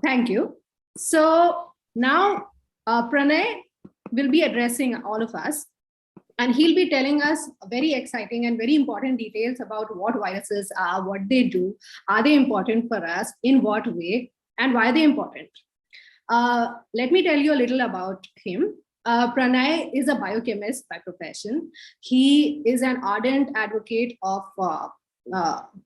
Thank you. So now Pranay will be addressing all of us, and he'll be telling us very exciting and very important details about what viruses are, what they do, are they important for us, in what way, and why they're important. Let me tell you a little about him. Pranay is a biochemist by profession. He is an ardent advocate of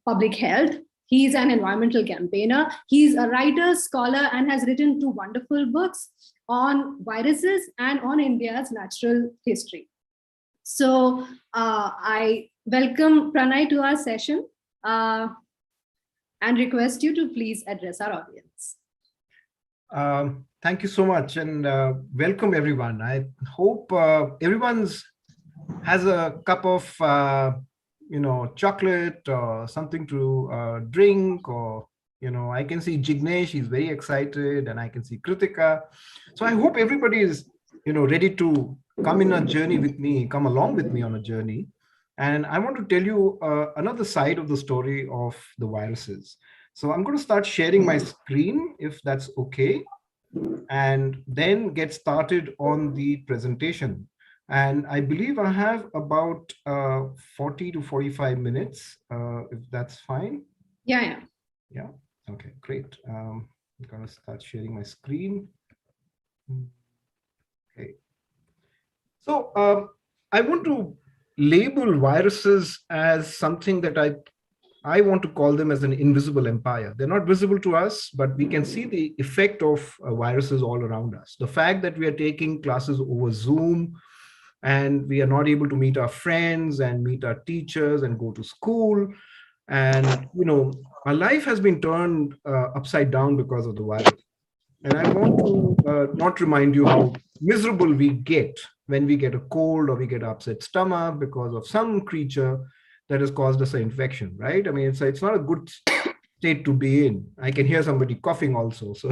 public health. He's an environmental campaigner. He's a writer, scholar, and has written two wonderful books on viruses and on India's natural history. So I welcome Pranay to our session and request you to please address our audience. Thank you so much, and welcome everyone. I hope everyone's has a cup of chocolate or something to drink, or I can see Jignesh, he's very excited, and I can see Kritika. So I hope everybody is ready to come in a journey with me, come along with me on a journey. And I want to tell you another side of the story of the viruses. So I'm going to start sharing my screen, if that's okay, and then get started on the presentation. And I believe I have about 40 to 45 minutes, if that's fine. Yeah. Okay, great. I'm going to start sharing my screen. Okay. So I want to label viruses as something that I want to call them as an invisible empire. They're not visible to us, but we can see the effect of viruses all around us. The fact that we are taking classes over Zoom and we are not able to meet our friends and meet our teachers and go to school. And, our life has been turned upside down because of the virus. And I want to not remind you how miserable we get when we get a cold or we get upset stomach because of some creature that has caused us an infection, right? I mean, it's not a good state to be in. I can hear somebody coughing also. So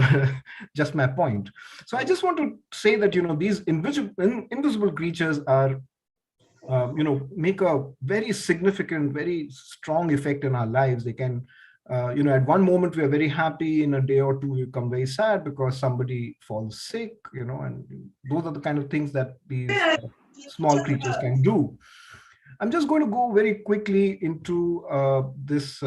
just my point. So I just want to say that, these invisible creatures are, make a very significant, very strong effect in our lives. They can, at one moment we are very happy, in a day or two we become very sad because somebody falls sick, and those are the kind of things that these small creatures can do. I'm just going to go very quickly into this,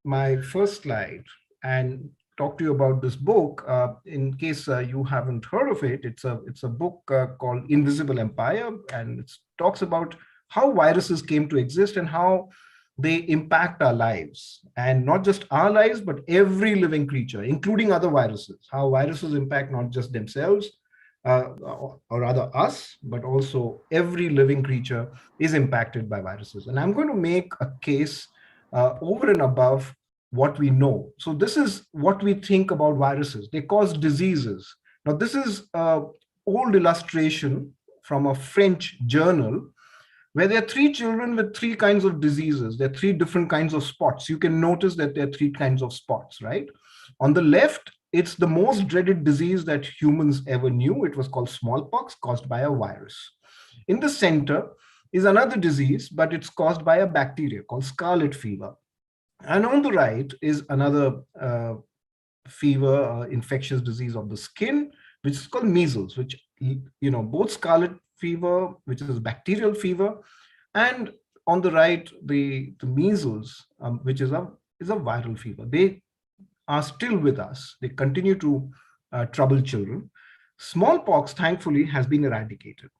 my first slide, and talk to you about this book. In case you haven't heard of it, it's a book called Invisible Empire, and it talks about how viruses came to exist and how they impact our lives, and not just our lives, but every living creature, including other viruses. How viruses impact not just themselves, or rather us, but also every living creature is impacted by viruses. And I'm going to make a case over and above what we know. So this is what we think about viruses. They cause diseases. Now, this is an old illustration from a French journal where there are three children with three kinds of diseases. There are three different kinds of spots. You can notice that there are three kinds of spots, right? On the left, it's the most dreaded disease that humans ever knew. It was called smallpox, caused by a virus. In the center is another disease, but it's caused by a bacteria called scarlet fever. And on the right is another fever, infectious disease of the skin, which is called measles, which, both scarlet fever, which is bacterial fever, and on the right, the measles, which is a viral fever. They are still with us. They continue to trouble children. Smallpox, thankfully, has been eradicated,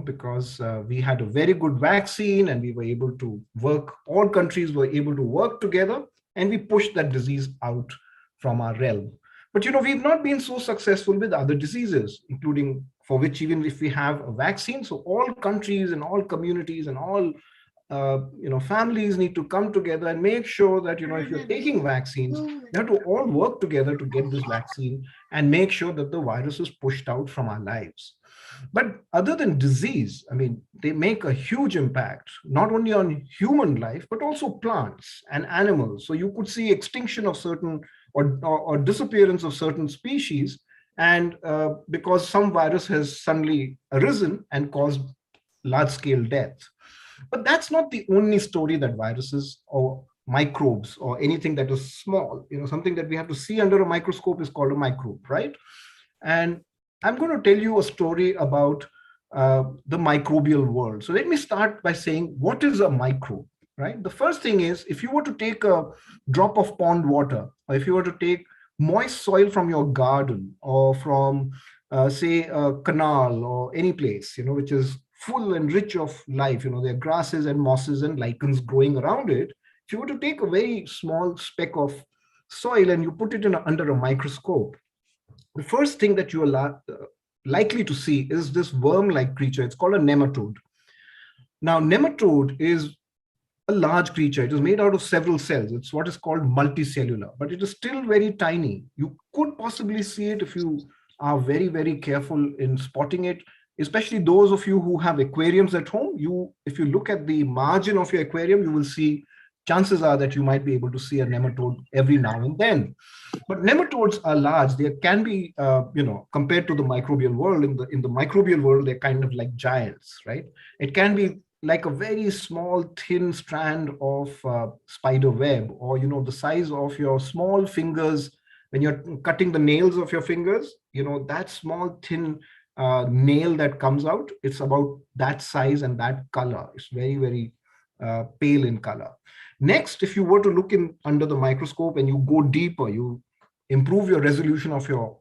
because we had a very good vaccine and we were able to work, all countries were able to work together, and we pushed that disease out from our realm. But, we've not been so successful with other diseases, including for which even if we have a vaccine, so all countries and all communities and all families need to come together and make sure that, if you're taking vaccines, you have to all work together to get this vaccine and make sure that the virus is pushed out from our lives. But other than disease, I mean, they make a huge impact, not only on human life, but also plants and animals. So you could see extinction of certain or disappearance of certain species, and because some virus has suddenly arisen and caused large-scale death. But that's not the only story that viruses or microbes or anything that is small, something that we have to see under a microscope is called a microbe, right? And I'm going to tell you a story about the microbial world. So let me start by saying, what is a microbe, right? The first thing is, if you were to take a drop of pond water, or if you were to take moist soil from your garden, or from, say, a canal or any place, which is full and rich of life, there are grasses and mosses and lichens growing around it. If you were to take a very small speck of soil and you put it under a microscope, the first thing that you are likely to see is this worm-like creature. It's called a nematode. Now, nematode is a large creature. It is made out of several cells. It's what is called multicellular, but it is still very tiny. You could possibly see it if you are very, very careful in spotting it, especially those of you who have aquariums at home. If you look at the margin of your aquarium, you will see, chances are that you might be able to see a nematode every now and then. But nematodes are large. They can be, compared to the microbial world, in the microbial world, they're kind of like giants, right? It can be like a very small, thin strand of spider web, or, the size of your small fingers. When you're cutting the nails of your fingers, that small, thin nail that comes out, it's about that size and that color. It's very, very pale in color. Next, if you were to look in under the microscope and you go deeper, you improve your resolution of your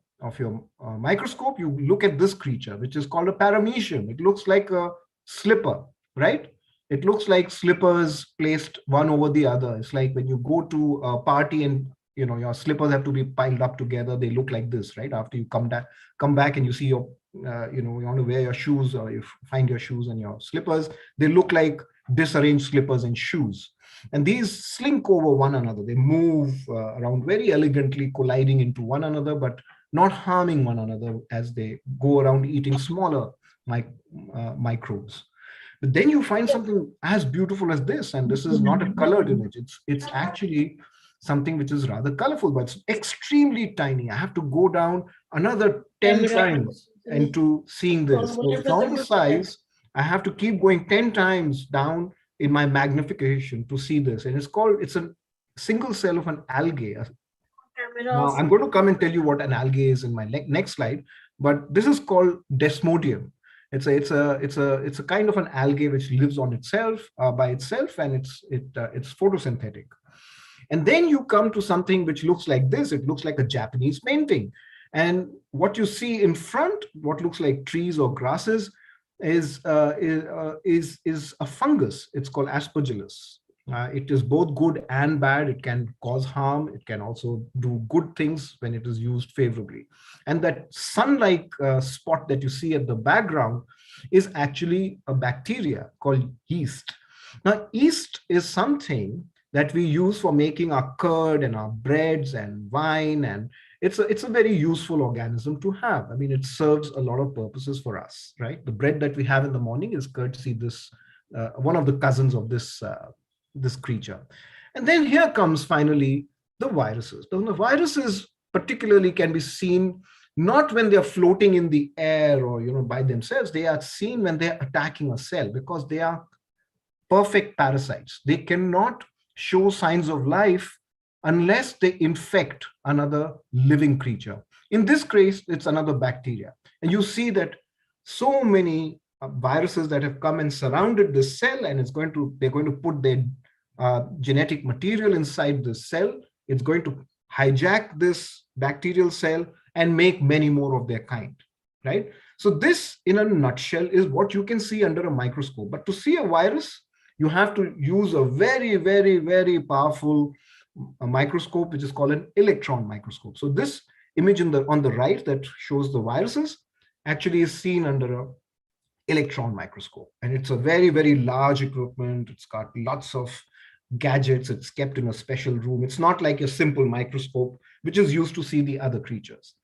microscope, you look at this creature, which is called a paramecium. It looks like a slipper, right? It looks like slippers placed one over the other. It's like when you go to a party and your slippers have to be piled up together. They look like this, right? After you come back and you see your you want to wear your shoes, or you find your shoes and your slippers, they look like disarranged slippers and shoes. And these slink over one another. They move around very elegantly, colliding into one another, but not harming one another as they go around eating smaller microbes. But then you find something as beautiful as this, and this is not a colored image. It's actually something which is rather colorful, but it's extremely tiny. I have to go down another 10 times into seeing this. So from the size, I have to keep going 10 times down in my magnification to see this. And it's a single cell of an algae. Now I'm going to come and tell you what an algae is in my next slide, but this is called desmodium. It's a kind of an algae which lives on itself, by itself, and it's photosynthetic. And then you come to something which looks like this. It looks like a Japanese painting. And what you see in front, what looks like trees or grasses, is a fungus. It's called aspergillus. It is both good and bad. It can cause harm. It can also do good things when it is used favorably. And that sun-like spot that you see at the background is actually a bacteria called yeast. Now, yeast is something that we use for making our curd and our breads and wine, and it's a very useful organism to have. I mean, it serves a lot of purposes for us, right? The bread that we have in the morning is courtesy this one of the cousins of this creature. And then here comes finally the viruses. The viruses particularly can be seen not when they're floating in the air or by themselves. They are seen when they're attacking a cell, because they are perfect parasites. They cannot show signs of life unless they infect another living creature. In this case, it's another bacteria. And you see that so many viruses that have come and surrounded this cell, and they're going to put their genetic material inside this cell. It's going to hijack this bacterial cell and make many more of their kind, right? So this, in a nutshell, is what you can see under a microscope. But to see a virus, you have to use a very, very, very powerful microscope, which is called an electron microscope. So this image on the right that shows the viruses actually is seen under an electron microscope. And it's a very, very large equipment. It's got lots of gadgets. It's kept in a special room. It's not like a simple microscope, which is used to see the other creatures.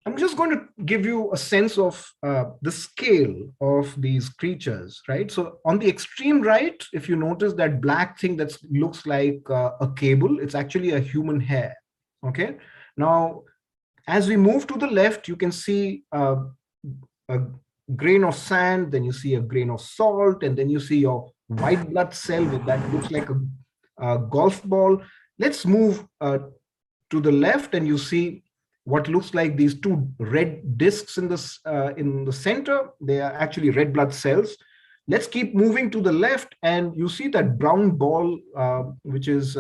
I'm just going to give you a sense of the scale of these creatures, right? So on the extreme right, if you notice that black thing that looks like a cable, it's actually a human hair, okay? Now, as we move to the left, you can see a grain of sand, then you see a grain of salt, and then you see your white blood cell that looks like a golf ball. Let's move to the left, and you see what looks like these two red discs in the center. They are actually red blood cells. Let's keep moving to the left, and you see that brown ball, which is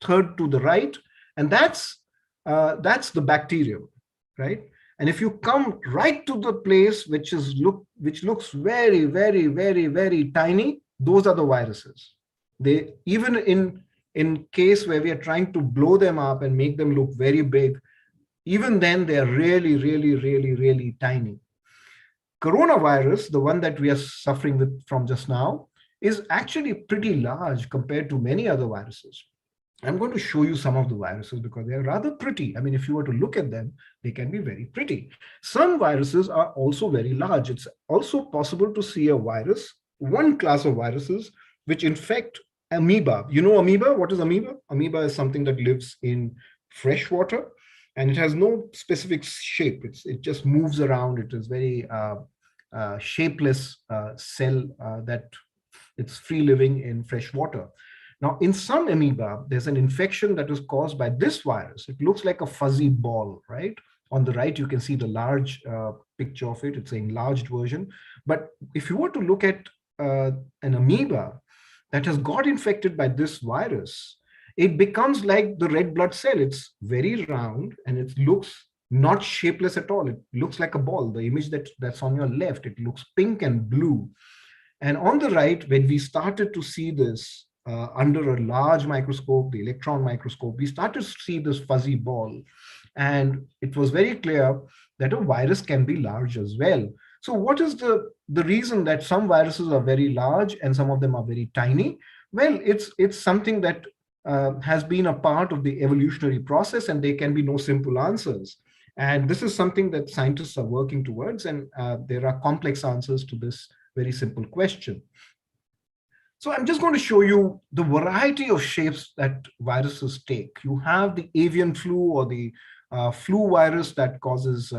third to the right, and that's the bacterium, right? And if you come right to the place which looks very, very, very, very tiny, those are the viruses. They, even in case where we are trying to blow them up and make them look very big, even then they are really, really, really, really tiny. Coronavirus, the one that we are suffering from just now, is actually pretty large compared to many other viruses. I'm going to show you some of the viruses because they're rather pretty. I mean, if you were to look at them, they can be very pretty. Some viruses are also very large. It's also possible to see a virus, one class of viruses, which infect amoeba. You know amoeba? What is amoeba? Amoeba is something that lives in fresh water, and it has no specific shape. It just moves around. It is very shapeless cell that it's free living in fresh water. Now, in some amoeba, there's an infection that is caused by this virus. It looks like a fuzzy ball, right? On the right, you can see the large picture of it. It's an enlarged version. But if you were to look at an amoeba that has got infected by this virus, it becomes like the red blood cell. It's very round and it looks not shapeless at all. It looks like a ball. The image that's on your left, it looks pink and blue. And on the right, when we started to see this under a large microscope, the electron microscope, we started to see this fuzzy ball. And it was very clear that a virus can be large as well. So what is the reason that some viruses are very large and some of them are very tiny? Well, it's something that has been a part of the evolutionary process, and there can be no simple answers. And this is something that scientists are working towards, and there are complex answers to this very simple question. So I'm just going to show you the variety of shapes that viruses take. You have the avian flu, or the flu virus that causes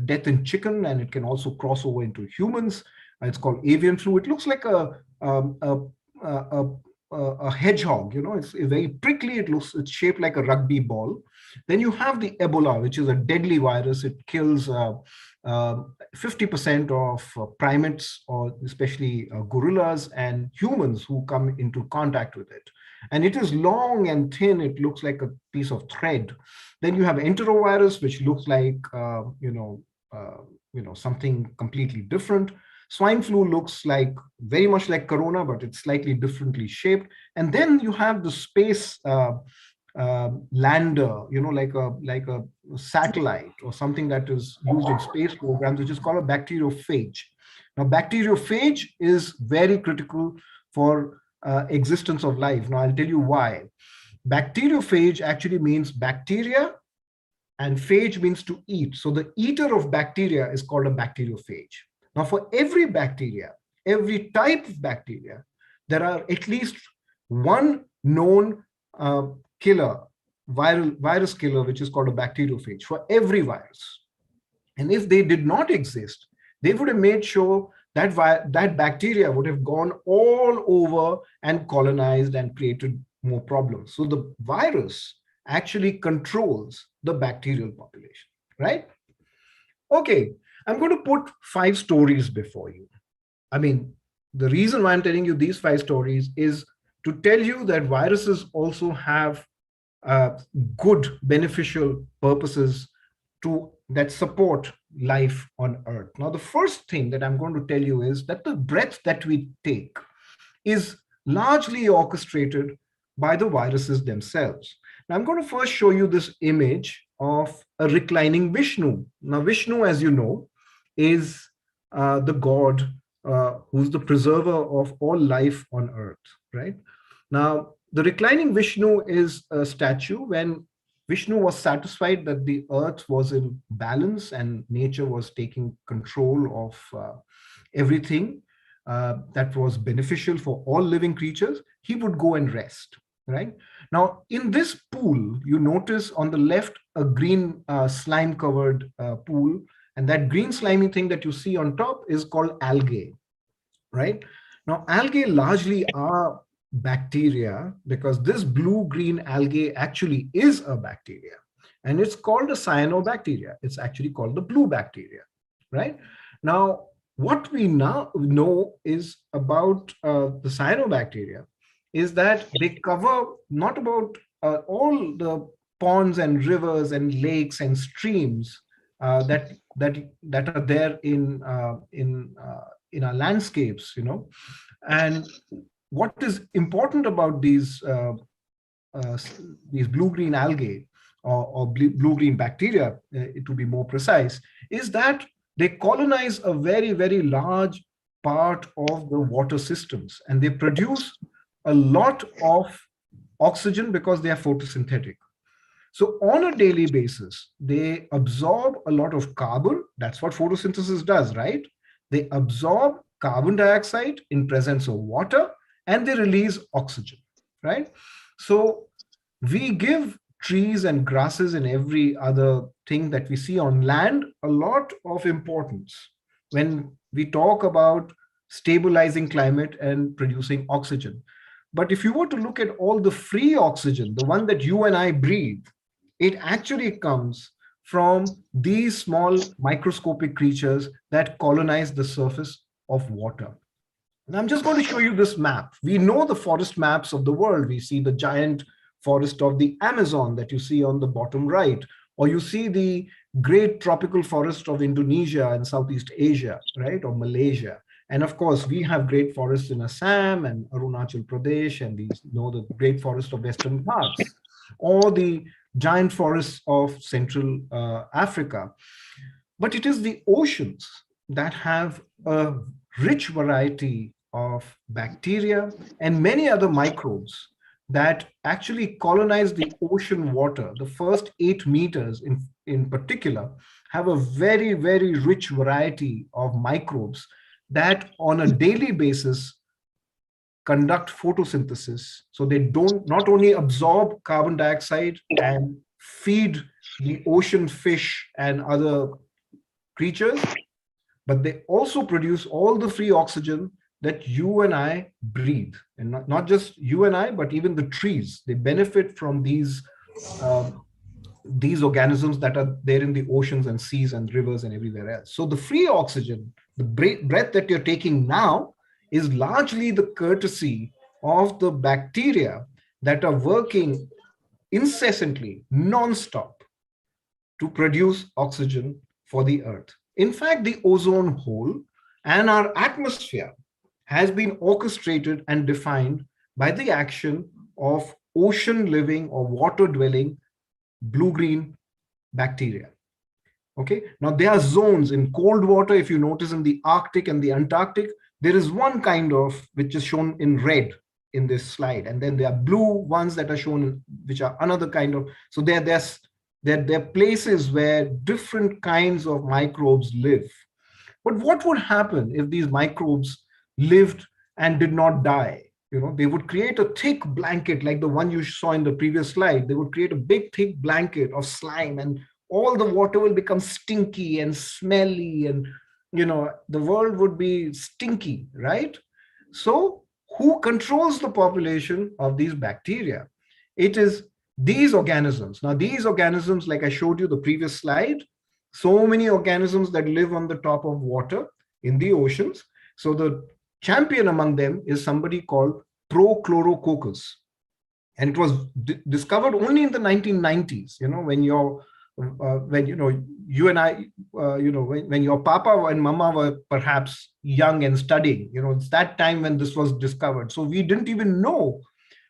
death in chicken, and it can also cross over into humans. It's called avian flu. It looks like a hedgehog. You know, it's very prickly. It's shaped like a rugby ball. Then you have the Ebola, which is a deadly virus. It kills 50% of primates, or especially gorillas and humans who come into contact with it. And it is long and thin. It looks like a piece of thread. Then you have enterovirus, which looks like something completely different. Swine flu looks like very much like corona, but it's slightly differently shaped. And then you have the space lander, like a satellite or something that is used in space programs, which is called a bacteriophage. Now, bacteriophage is very critical for existence of life. Now, I'll tell you why. Bacteriophage actually means bacteria, and phage means to eat. So the eater of bacteria is called a bacteriophage. Now, for every bacteria, every type of bacteria, there are at least one known virus killer, which is called a bacteriophage, for every virus. And if they did not exist, they would have made sure that that bacteria would have gone all over and colonized and created more problems. So the virus actually controls the bacterial population, right? Okay, I'm going to put 5 stories before you. I mean, the reason why I'm telling you these 5 stories is to tell you that viruses also have good beneficial purposes that support life on Earth. Now, the first thing that I'm going to tell you is that the breath that we take is largely orchestrated by the viruses themselves. Now, I'm going to first show you this image of a reclining Vishnu. Now, Vishnu, as you know, is the god who's the preserver of all life on Earth, right? Now, the reclining Vishnu is a statue when Vishnu was satisfied that the earth was in balance and nature was taking control of everything that was beneficial for all living creatures. He would go and rest, right? Now, in this pool, you notice on the left a green slime covered pool, and that green slimy thing that you see on top is called algae, right? Now, algae largely are bacteria, because this blue-green algae actually is a bacteria, and it's called a cyanobacteria. It's actually called the blue bacteria, right? Now, what we now know is about the cyanobacteria is that they cover not about all the ponds and rivers and lakes and streams that are there in our landscapes, and what is important about uh, these blue-green algae or blue-green bacteria, to be more precise, is that they colonize a very, very large part of the water systems, and they produce a lot of oxygen because they are photosynthetic. So on a daily basis, they absorb a lot of carbon. That's what photosynthesis does, right? They absorb carbon dioxide in presence of water, and they release oxygen, right? So we give trees and grasses and every other thing that we see on land a lot of importance when we talk about stabilizing climate and producing oxygen. But if you were to look at all the free oxygen, the one that you and I breathe, it actually comes from these small microscopic creatures that colonize the surface of water. And I'm just going to show you this map. We know the forest maps of the world. We see the giant forest of the Amazon that you see on the bottom right, or you see the great tropical forest of Indonesia and Southeast Asia, right, or Malaysia. And of course, we have great forests in Assam and Arunachal Pradesh, and we know the great forest of Western Ghats, or the giant forests of Central Africa. But it is the oceans that have a rich variety of bacteria and many other microbes that actually colonize the ocean water. The first 8 meters in particular have a very, very rich variety of microbes that on a daily basis conduct photosynthesis. So they don't not only absorb carbon dioxide and feed the ocean fish and other creatures, but they also produce all the free oxygen that you and I breathe. And not just you and I, but even the trees. They benefit from these organisms that are there in the oceans and seas and rivers and everywhere else. So the free oxygen, the breath that you're taking now, is largely the courtesy of the bacteria that are working incessantly, non-stop, to produce oxygen for the earth. In fact, the ozone hole and our atmosphere has been orchestrated and defined by the action of ocean living or water dwelling blue-green bacteria. Okay, now there are zones in cold water. If you notice in the Arctic and the Antarctic, there is one kind of which is shown in red in this slide, and then there are blue ones that are shown, which are another kind of. So there are places where different kinds of microbes live. But what would happen if these microbes lived and did not die? They would create a thick blanket like the one you saw in the previous slide. They would create a big, thick blanket of slime, and all the water will become stinky and smelly, and the world would be stinky, right? So who controls the population of these bacteria? It is these organisms. Now, these organisms, like I showed you the previous slide, so many organisms that live on the top of water in the oceans. So the champion among them is somebody called Prochlorococcus. And it was discovered only in the 1990s, when you and I, when your papa and mama were perhaps young and studying, it's that time when this was discovered. So we didn't even know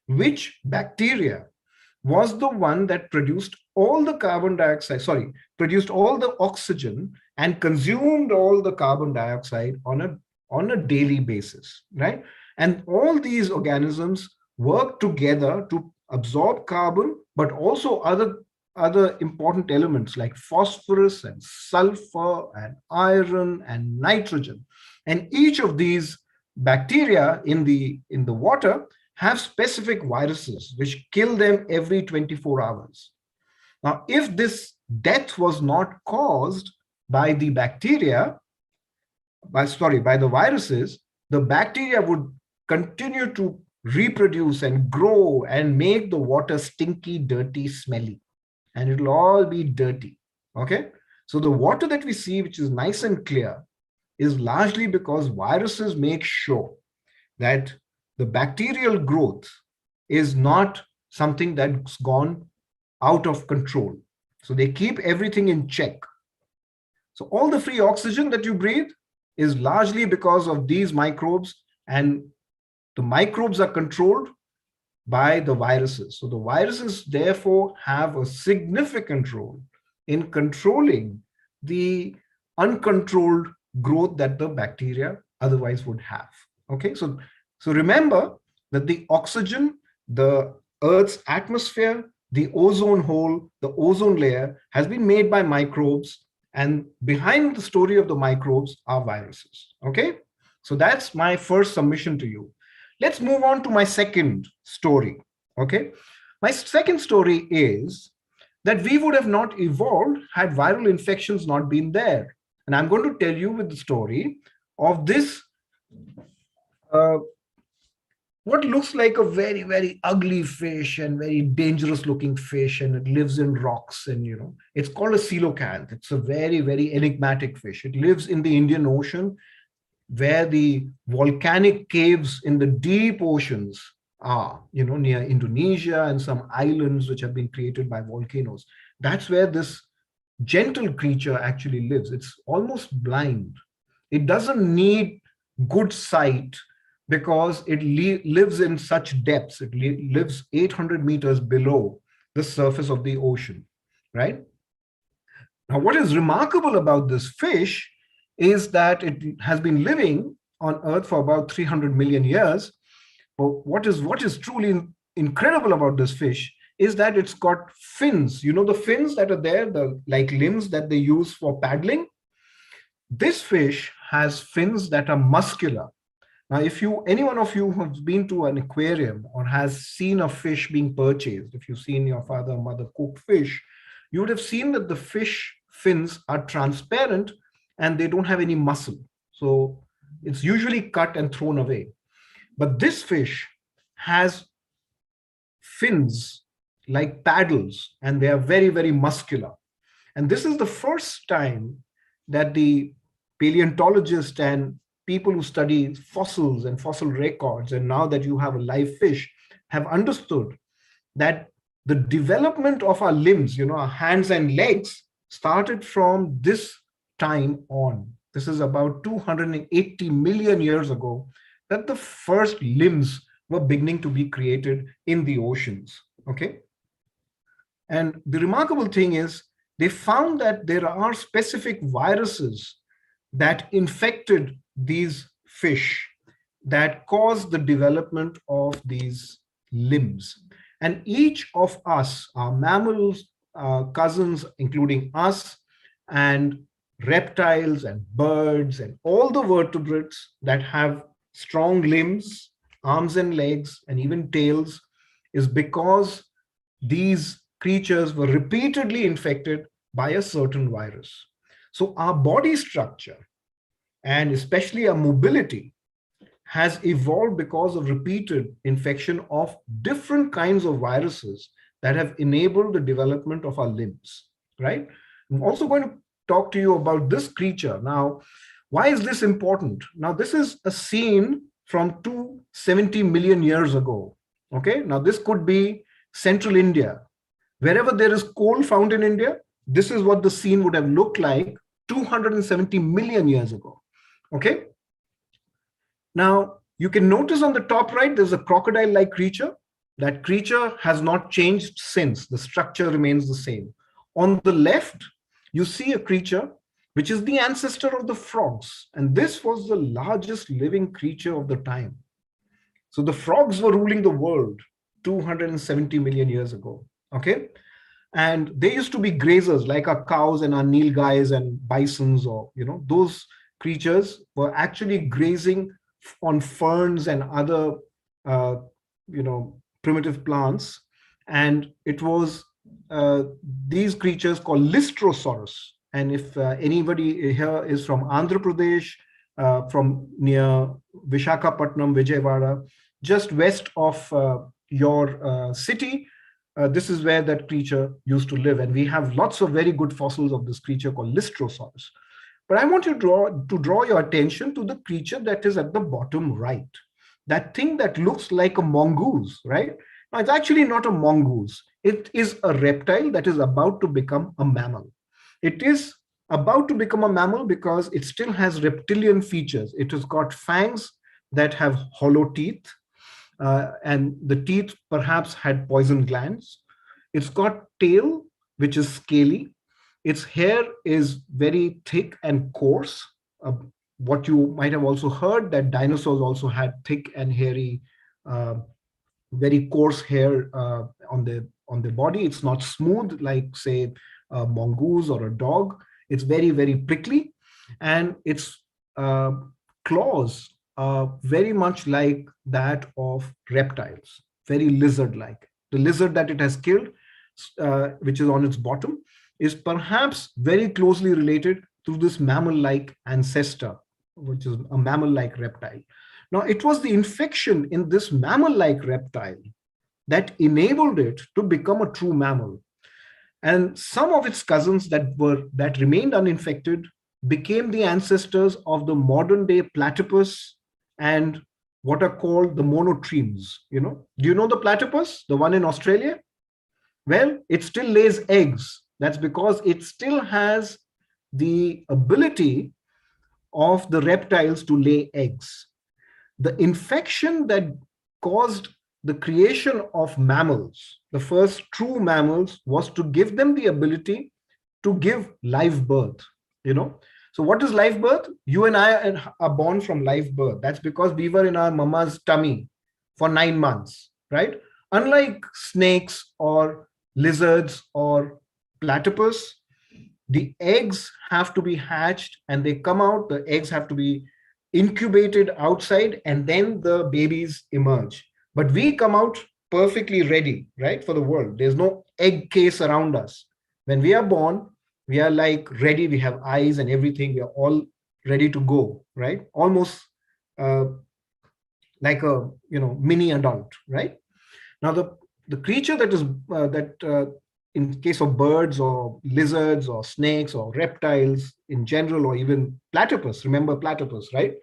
which bacteria was the one that produced all the produced all the oxygen and consumed all the carbon dioxide on a daily basis, right? And all these organisms work together to absorb carbon, but also other important elements like phosphorus and sulfur and iron and nitrogen. And each of these bacteria in the water have specific viruses which kill them every 24 hours. Now, if this death was not caused by the bacteria, by the viruses, the bacteria would continue to reproduce and grow and make the water stinky, dirty, smelly. And it'll all be dirty. Okay. So the water that we see, which is nice and clear, is largely because viruses make sure that the bacterial growth is not something that's gone out of control. So they keep everything in check. So all the free oxygen that you breathe is largely because of these microbes, and the microbes are controlled by the viruses. So the viruses therefore have a significant role in controlling the uncontrolled growth that the bacteria otherwise would have. Okay, so remember that the oxygen, the Earth's atmosphere, the ozone hole, the ozone layer has been made by microbes, and behind the story of the microbes are viruses. Okay, so that's my first submission to you. Let's move on to my second story. Okay, my second story is that we would have not evolved had viral infections not been there. And I'm going to tell you with the story of this what looks like a very, very ugly fish and very dangerous looking fish, and it lives in rocks, and it's called a coelacanth. It's a very, very enigmatic fish. It lives in the Indian Ocean, where the volcanic caves in the deep oceans are, near Indonesia and some islands which have been created by volcanoes. That's where this gentle creature actually lives. It's almost blind. It doesn't need good sight because it lives in such depths. It lives 800 meters below the surface of the ocean, right? Now, what is remarkable about this fish is that it has been living on Earth for about 300 million years. But what is truly incredible about this fish is that it's got fins. The fins that are there, the like limbs that they use for paddling. This fish has fins that are muscular. Now, if any one of you has been to an aquarium or has seen a fish being purchased, if you've seen your father or mother cook fish, you would have seen that the fish fins are transparent and they don't have any muscle. So it's usually cut and thrown away. But this fish has fins like paddles, and they are very, very muscular. And this is the first time that the paleontologists and people who study fossils and fossil records, and now that you have a live fish, have understood that the development of our limbs, our hands and legs, started from this time on. This is about 280 million years ago that the first limbs were beginning to be created in the oceans. Okay. And the remarkable thing is they found that there are specific viruses that infected these fish that caused the development of these limbs. And each of us, our mammals, cousins, including us, and reptiles and birds and all the vertebrates that have strong limbs, arms and legs, and even tails, is because these creatures were repeatedly infected by a certain virus. So our body structure, and especially our mobility, has evolved because of repeated infection of different kinds of viruses that have enabled the development of our limbs, right? I'm also going to talk to you about this creature. Now, why is this important? Now, this is a scene from 270 million years ago. Okay, now this could be central India. Wherever there is coal found in India, this is what the scene would have looked like 270 million years ago. Okay. Now, you can notice on the top right, there's a crocodile-like creature. That creature has not changed since. The structure remains the same. On the left, you see a creature which is the ancestor of the frogs. And this was the largest living creature of the time. So the frogs were ruling the world 270 million years ago. Okay. And they used to be grazers like our cows and our nilgais and bisons, or, those creatures were actually grazing on ferns and other, primitive plants. And it was these creatures called Lystrosaurus. And if anybody here is from Andhra Pradesh, from near Vishakhapatnam, Vijayawada, just west of your city. This is where that creature used to live. And we have lots of very good fossils of this creature called Lystrosaurus. But I want you to draw your attention to the creature that is at the bottom right. That thing that looks like a mongoose, right? Now, it's actually not a mongoose. It is a reptile that is about to become a mammal. It is about to become a mammal because it still has reptilian features. It has got fangs that have hollow teeth, and the teeth perhaps had poison glands. It's got tail, which is scaly. Its hair is very thick and coarse. What you might have also heard that dinosaurs also had thick and hairy, very coarse hair on the body. It's not smooth like, say, a mongoose or a dog. It's very, very prickly, and its claws are very much like that of reptiles, very lizard-like. The lizard that it has killed, which is on its bottom, is perhaps very closely related to this mammal-like ancestor, which is a mammal-like reptile. Now, it was the infection in this mammal-like reptile that enabled it to become a true mammal. And some of its cousins that remained uninfected became the ancestors of the modern day platypus and what are called the monotremes. Do you know the platypus, the one in Australia? Well, it still lays eggs. That's because it still has the ability of the reptiles to lay eggs. The infection that caused the creation of mammals, the first true mammals, was to give them the ability to give live birth. So what is live birth? You and I are born from live birth. That's because we were in our mama's tummy for 9 months, right? Unlike snakes or lizards or platypus, the eggs have to be hatched and they come out. The eggs have to be incubated outside and then the babies emerge. But we come out perfectly ready, right, for the world. There's no egg case around us. When we are born, we are like ready. We have eyes and everything. We are all ready to go, right? Almost like a mini adult, right? Now the creature that is in case of birds or lizards or snakes or reptiles in general, or even platypus, remember platypus, right?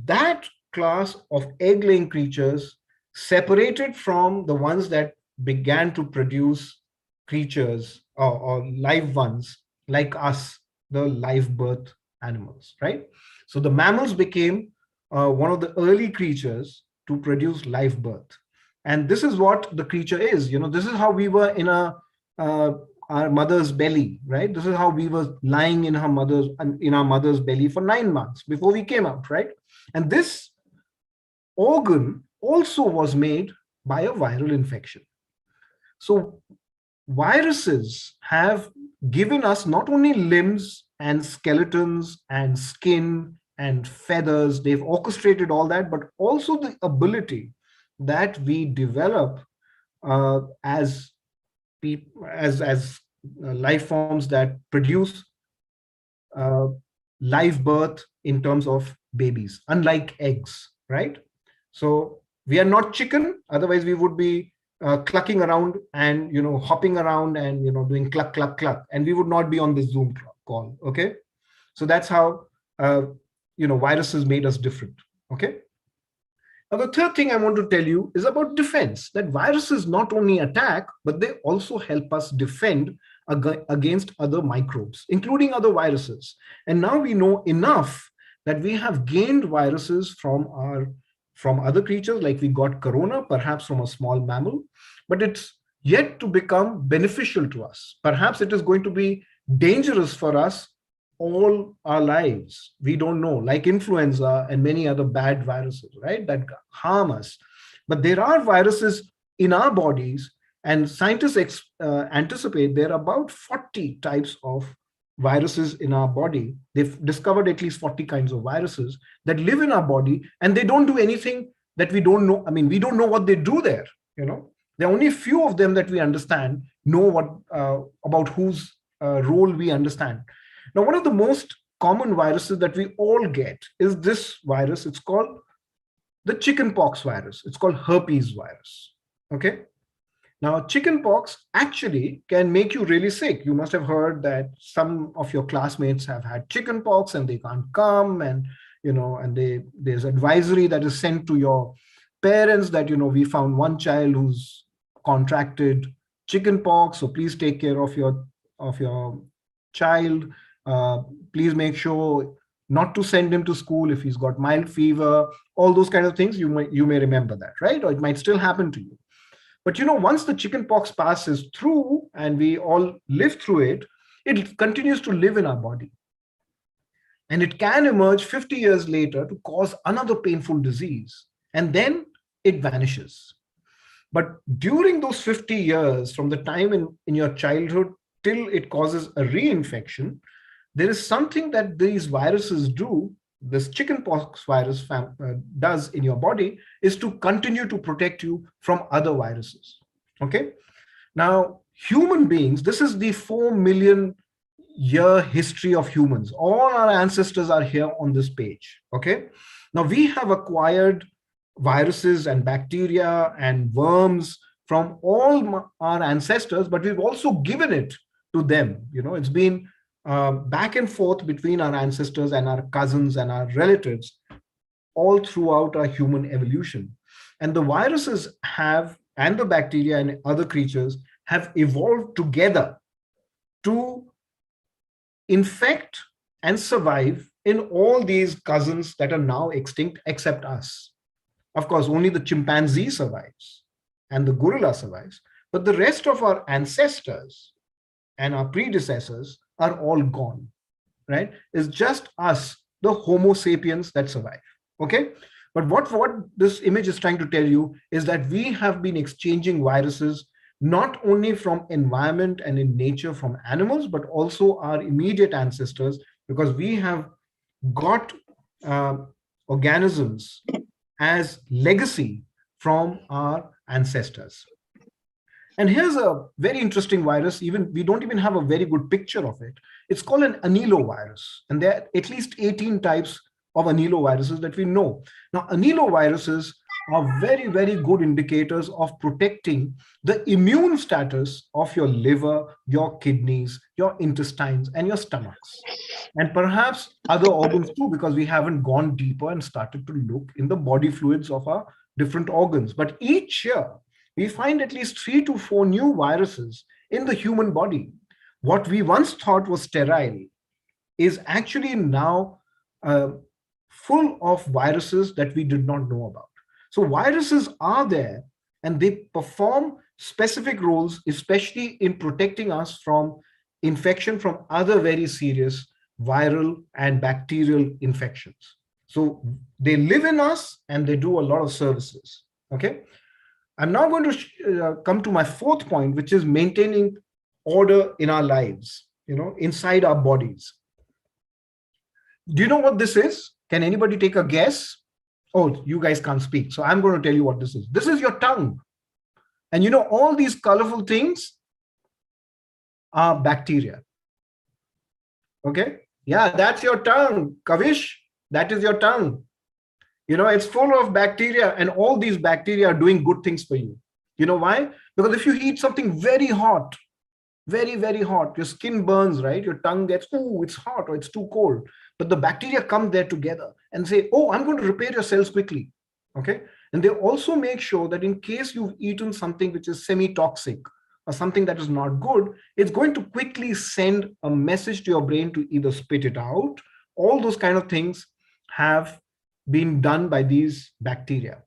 That class of egg-laying creatures separated from the ones that began to produce creatures or live ones like us, the live birth animals, right? So the mammals became one of the early creatures to produce live birth. And this is what the creature is. This is how we were in our mother's belly, right? This is how we were lying in our mother's belly for 9 months before we came out, right? And this organ also was made by a viral infection. So viruses have given us not only limbs and skeletons and skin and feathers, they've orchestrated all that, but also the ability that we develop as life forms that produce live birth in terms of babies, unlike eggs, right? So we are not chicken, otherwise we would be clucking around and hopping around and doing cluck cluck cluck, and we would not be on this Zoom call. Okay, so that's how viruses made us different. Okay. Now the third thing I want to tell you is about defense. That viruses not only attack, but they also help us defend against other microbes, including other viruses. And now we know enough that we have gained viruses from other creatures, like we got corona, perhaps from a small mammal, but it's yet to become beneficial to us. Perhaps it is going to be dangerous for us all our lives. We don't know, like influenza and many other bad viruses, right, that harm us. But there are viruses in our bodies, and scientists anticipate there are about 40 types of viruses in our body. They've discovered at least 40 kinds of viruses that live in our body, and they don't do anything that we don't know. I mean, we don't know what they do there. There are only a few of them that we understand, know what about whose role we understand. Now, one of the most common viruses that we all get is this virus. It's called the chickenpox virus. It's called herpes virus. Okay. Now, chickenpox actually can make you really sick. You must have heard that some of your classmates have had chickenpox and they can't come, and there's advisory that is sent to your parents that we found one child who's contracted chickenpox, so please take care of your child. Please make sure not to send him to school if he's got mild fever. All those kind of things, you may remember that, right? Or it might still happen to you. But once the chickenpox passes through and we all live through it, it continues to live in our body. And it can emerge 50 years later to cause another painful disease. And then it vanishes. But during those 50 years, from the time in your childhood till it causes a reinfection, there is something that these viruses do, this chickenpox virus does in your body, is to continue to protect you from other viruses. Okay. Now, human beings, this is the 4 million year history of humans. All our ancestors are here on this page. Okay. Now, we have acquired viruses and bacteria and worms from all our ancestors, but we've also given it to them. It's been back and forth between our ancestors and our cousins and our relatives all throughout our human evolution. And the viruses and the bacteria and other creatures have evolved together to infect and survive in all these cousins that are now extinct except us. Of course, only the chimpanzee survives and the gorilla survives, but the rest of our ancestors and our predecessors are all gone, right? It's just us, the Homo sapiens, that survive. Okay. But what this image is trying to tell you is that we have been exchanging viruses not only from environment and in nature from animals, but also our immediate ancestors, because we have got organisms as legacy from our ancestors. And here's a very interesting virus. We don't even have a very good picture of it. It's called an Anilo virus. And there are at least 18 types of Anilo viruses that we know. Now, Anilo viruses are very, very good indicators of protecting the immune status of your liver, your kidneys, your intestines, and your stomachs. And perhaps other organs too, because we haven't gone deeper and started to look in the body fluids of our different organs. But each year, we find at least 3 to 4 new viruses in the human body. What we once thought was sterile is actually now full of viruses that we did not know about. So viruses are there and they perform specific roles, especially in protecting us from infection from other very serious viral and bacterial infections. So they live in us and they do a lot of services. Okay. I'm now going to come to my 4th point, which is maintaining order in our lives, inside our bodies. Do you know what this is? Can anybody take a guess? Oh, you guys can't speak. So I'm going to tell you what this is. This is your tongue. And all these colorful things are bacteria. Okay. Yeah, that's your tongue. Kavish, that is your tongue. It's full of bacteria, and all these bacteria are doing good things for you. You know why? Because if you eat something very hot, very, very hot, your skin burns, right? Your tongue gets, oh, it's hot or it's too cold. But the bacteria come there together and say, oh, I'm going to repair your cells quickly. Okay. And they also make sure that in case you've eaten something which is semi-toxic or something that is not good, it's going to quickly send a message to your brain to either spit it out. All those kind of things have been done by these bacteria.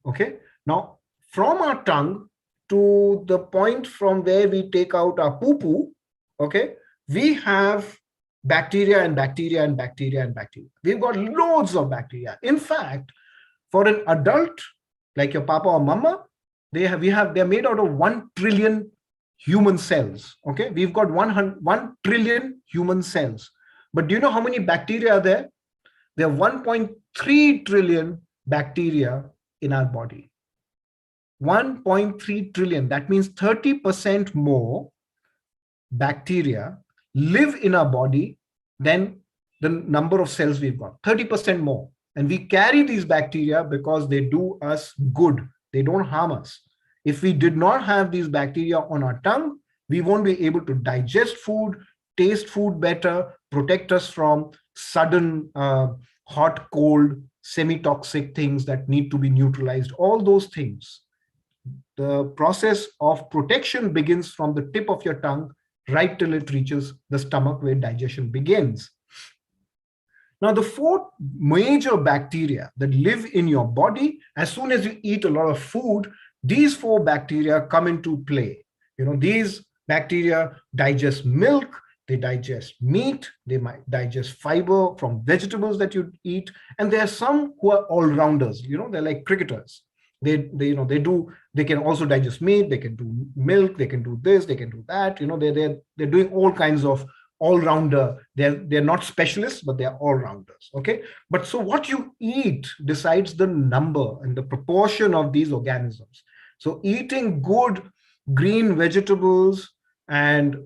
Okay. Now, from our tongue to the point from where we take out our poo-poo, okay, we have bacteria and bacteria and bacteria and bacteria. We've got loads of bacteria. In fact, for an adult like your papa or mama, they're made out of 1 trillion human cells. Okay, we've got 1 trillion human cells. But do you know how many bacteria are there? There are 1.3 trillion bacteria in our body. 1.3 trillion. That means 30% more bacteria live in our body than the number of cells we've got. 30% more. And we carry these bacteria because they do us good. They don't harm us. If we did not have these bacteria on our tongue, we won't be able to digest food, taste food better, protect us from sudden hot, cold, semi-toxic things that need to be neutralized, all those things. The process of protection begins from the tip of your tongue right till it reaches the stomach where digestion begins. Now, the four major bacteria that live in your body, as soon as you eat a lot of food, these four bacteria come into play. These bacteria digest milk, they digest meat, they might digest fiber from vegetables that you eat, and there are some who are all-rounders. They're like cricketers. They can also digest meat, they can do milk, they can do this, they can do that. They're doing all kinds of all-rounder. They're not specialists, but they're all-rounders. Okay, but so what you eat decides the number and the proportion of these organisms. So eating good green vegetables and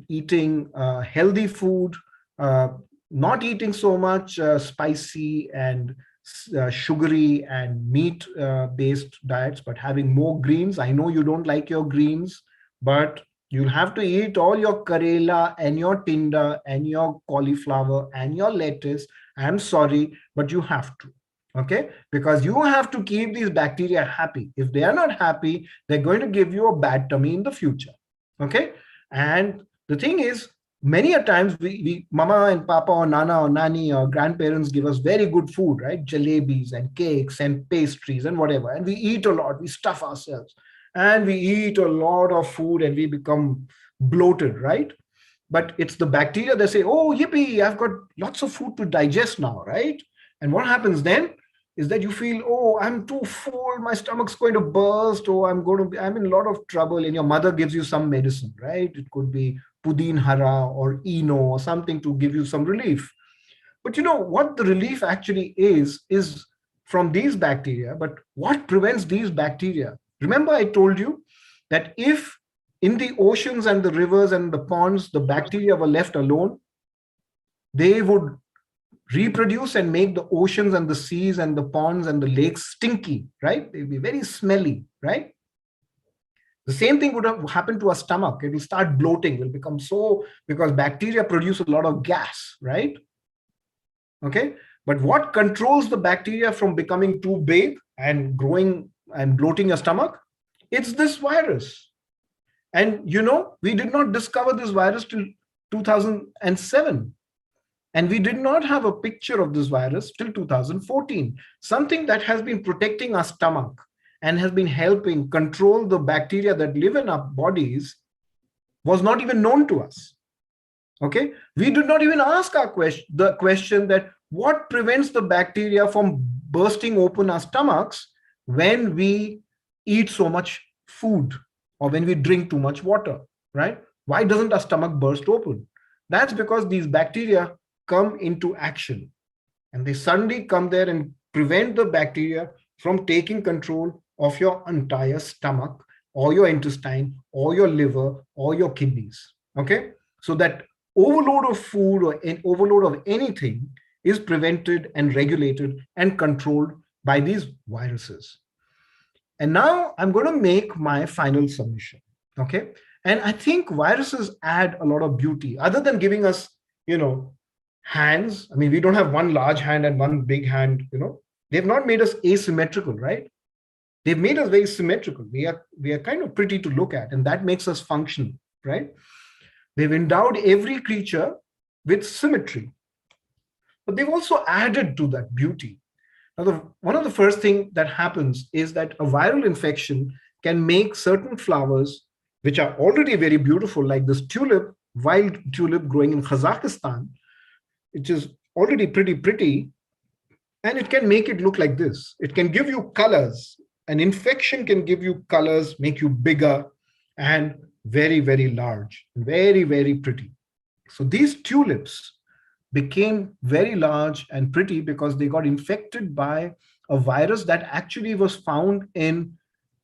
eating healthy food, not eating so much spicy and sugary and meat based diets, but having more greens. I know you don't like your greens, but you'll have to eat all your Karela and your Tinder and your cauliflower and your lettuce. I'm sorry, but you have to. Okay, because you have to keep these bacteria happy. If they are not happy, they're going to give you a bad tummy in the future. Okay, and the thing is, many a times we mama and papa or nana or nani or grandparents give us very good food, right? Jalebis and cakes and pastries and whatever, and we eat a lot. We stuff ourselves, and we eat a lot of food, and we become bloated, right? But it's the bacteria that say, "Oh, yippee! I've got lots of food to digest now," right? And what happens then is that you feel, oh, I'm too full, my stomach's going to burst, or I'm in a lot of trouble, and your mother gives you some medicine, right? It could be pudin hara or eno or something to give you some relief. But what the relief actually is from these bacteria. But what prevents these bacteria? Remember, I told you that if in the oceans and the rivers and the ponds, the bacteria were left alone, they would reproduce and make the oceans and the seas and the ponds and the lakes stinky, right? They'll be very smelly, right? The same thing would have happened to our stomach. It will start bloating, will become because bacteria produce a lot of gas, right? Okay, but what controls the bacteria from becoming too big and growing and bloating your stomach? It's this virus. And we did not discover this virus till 2007. And we did not have a picture of this virus till 2014. Something that has been protecting our stomach and has been helping control the bacteria that live in our bodies was not even known to us. Okay, we did not even ask the question that what prevents the bacteria from bursting open our stomachs when we eat so much food or when we drink too much water, right? Why doesn't our stomach burst open? That's because these bacteria come into action, and they suddenly come there and prevent the bacteria from taking control of your entire stomach or your intestine or your liver or your kidneys. Okay, so that overload of food or an overload of anything is prevented and regulated and controlled by these viruses. And now I'm going to make my final submission. Okay, and I think viruses add a lot of beauty other than giving us hands. I mean, we don't have one large hand and one big hand. They've not made us asymmetrical, right? They've made us very symmetrical. We are kind of pretty to look at, and that makes us functional, right? They've endowed every creature with symmetry, but they've also added to that beauty. Now, one of the first things that happens is that a viral infection can make certain flowers, which are already very beautiful, like this tulip, wild tulip growing in Kazakhstan, which is already pretty, and it can make it look like this. It can give you colors. An infection can give you colors, make you bigger and very, very large, very, very pretty. So these tulips became very large and pretty because they got infected by a virus that actually was found in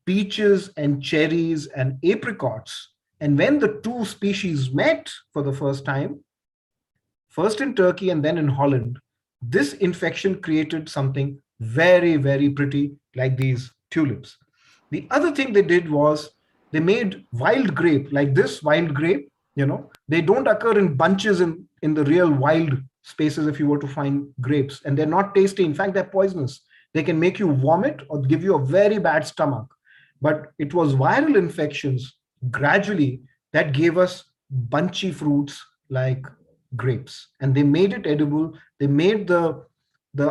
peaches and cherries and apricots. And when the two species met for the first time, first in Turkey and then in Holland, this infection created something very, very pretty, like these tulips. The other thing they did was they made wild grape, like this wild grape. They don't occur in bunches in the real wild spaces if you were to find grapes, and they're not tasty. In fact, they're poisonous. They can make you vomit or give you a very bad stomach. But it was viral infections gradually that gave us bunchy fruits like grapes, and they made it edible. They made the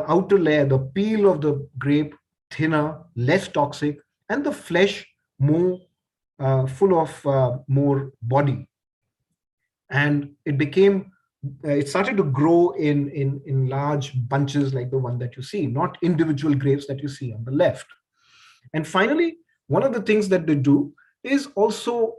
outer layer, the peel of the grape, thinner, less toxic, and the flesh more full of more body. And it started to grow in large bunches like the one that you see, not individual grapes that you see on the left. And finally, one of the things that they do is also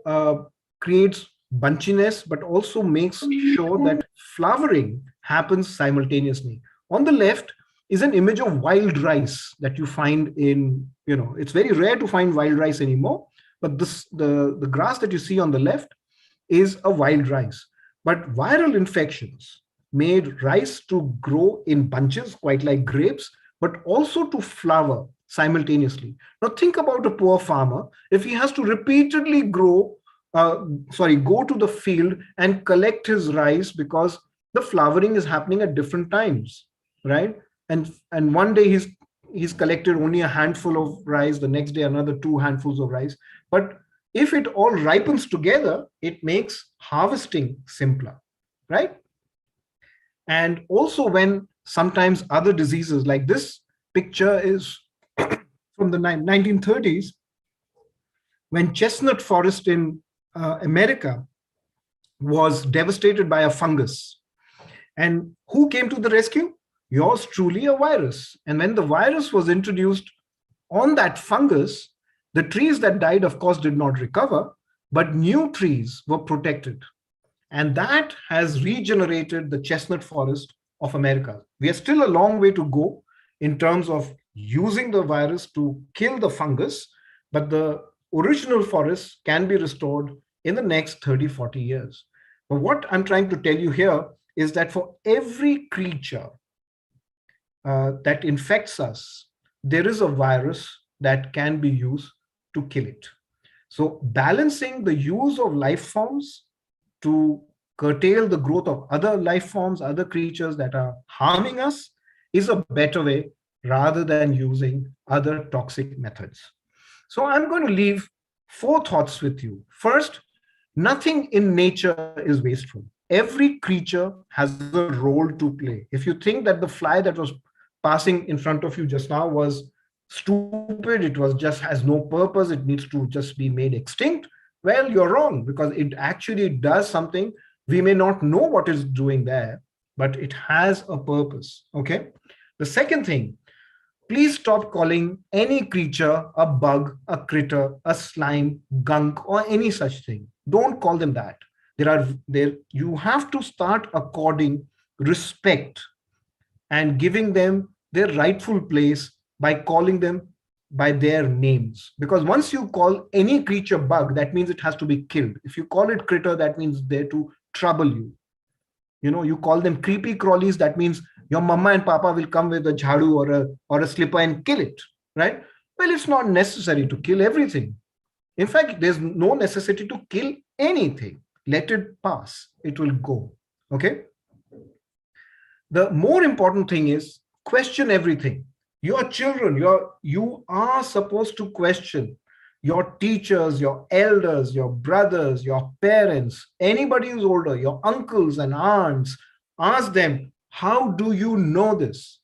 creates bunchiness, but also makes sure that flowering happens simultaneously. On the left is an image of wild rice that you find it's very rare to find wild rice anymore, but the grass that you see on the left is a wild rice. But viral infections made rice to grow in bunches, quite like grapes, but also to flower simultaneously. Now think about a poor farmer. If he has to repeatedly go to the field and collect his rice because the flowering is happening at different times, right? And one day he's collected only a handful of rice, the next day another 2 handfuls of rice. But if it all ripens together, it makes harvesting simpler, right? And also when sometimes other diseases, like this picture is from the 1930s, when Chestnut Forest in America was devastated by a fungus. And who came to the rescue? Yours truly, a virus. And when the virus was introduced on that fungus, the trees that died, of course, did not recover, but new trees were protected. And that has regenerated the chestnut forest of America. We are still a long way to go in terms of using the virus to kill the fungus, but the original forest can be restored in the next 30, 40 years. But what I'm trying to tell you here is that for every creature that infects us, there is a virus that can be used to kill it. So balancing the use of life forms to curtail the growth of other life forms, other creatures that are harming us, is a better way rather than using other toxic methods. So I'm going to leave 4 thoughts with you. First, nothing in nature is wasteful. Every creature has a role to play. If you think that the fly that was passing in front of you just now was stupid, it was just has no purpose, it needs to just be made extinct, well, you're wrong, because it actually does something. We may not know what it's doing there, but it has a purpose. Okay. The second thing, please stop calling any creature a bug, a critter, a slime, gunk, or any such thing. Don't call them that. You have to start according respect and giving them their rightful place by calling them by their names. Because once you call any creature bug, that means it has to be killed. If you call it critter, that means they're to trouble you. You call them creepy crawlies, that means your mama and papa will come with a jhadu or a slipper and kill it, right? Well, it's not necessary to kill everything. In fact, there's no necessity to kill anything. Let it pass. It will go. Okay. The more important thing is question everything. Your children, you are supposed to question your teachers, your elders, your brothers, your parents, anybody who's older, your uncles and aunts. Ask them, how do you know this?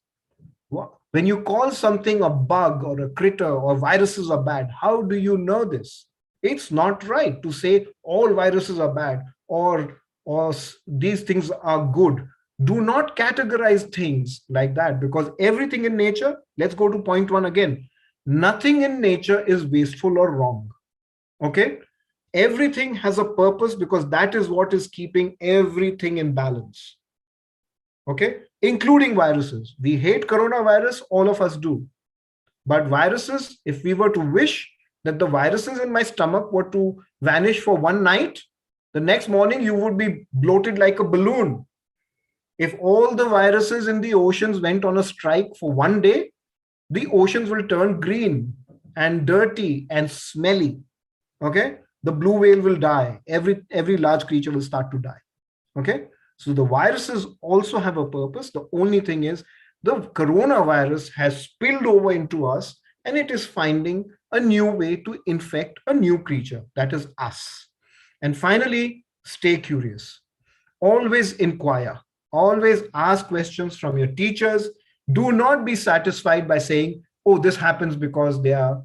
When you call something a bug or a critter or viruses are bad, how do you know this? It's not right to say all viruses are bad or these things are good. Do not categorize things like that, because everything in nature, let's go to point 1 again. Nothing in nature is wasteful or wrong. Okay. Everything has a purpose, because that is what is keeping everything in balance. Okay. Including viruses. We hate coronavirus. All of us do. But viruses, if we were to wish that the viruses in my stomach were to vanish for one night, the next morning you would be bloated like a balloon. If all the viruses in the oceans went on a strike for one day, the oceans will turn green and dirty and smelly. Okay, the blue whale will die. Every large creature will start to die. Okay, so the viruses also have a purpose. The only thing is the coronavirus has spilled over into us, and it is finding a new way to infect a new creature, that is us. And finally, stay curious. Always inquire. Always ask questions from your teachers. Do not be satisfied by saying, oh, this happens because they are,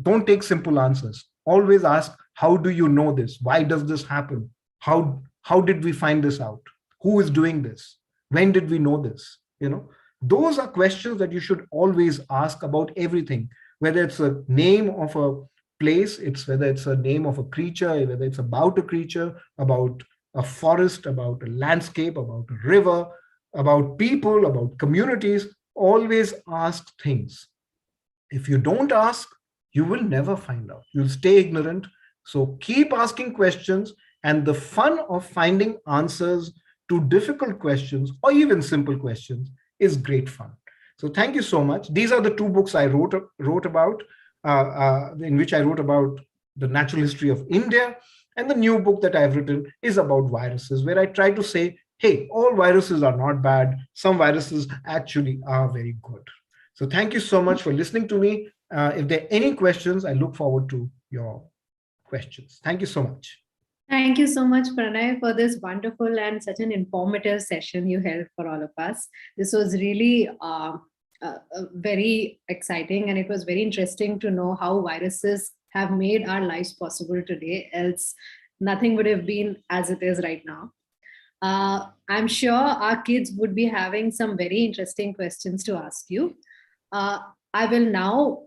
don't take simple answers. Always ask, how do you know this? Why does this happen? How did we find this out? Who is doing this? When did we know this? Those are questions that you should always ask about everything, whether it's a name of a place, whether it's a name of a creature, whether it's about a creature, about a forest, about a landscape, about a river, about people, about communities. Always ask things. If you don't ask, you will never find out. You'll stay ignorant. So keep asking questions, and the fun of finding answers to difficult questions or even simple questions is great fun. So thank you so much. These are the two books I wrote about, in which I wrote about the natural history of India. And the new book that I've written is about viruses, where I try to say, hey, all viruses are not bad. Some viruses actually are very good. So thank you so much for listening to me. If there are any questions, I look forward to your questions. Thank you so much. Thank you so much, Pranay, for this wonderful and such an informative session you held for all of us. This was really very exciting, and it was very interesting to know how viruses have made our lives possible today. Else, nothing would have been as it is right now. I'm sure our kids would be having some very interesting questions to ask you. I will now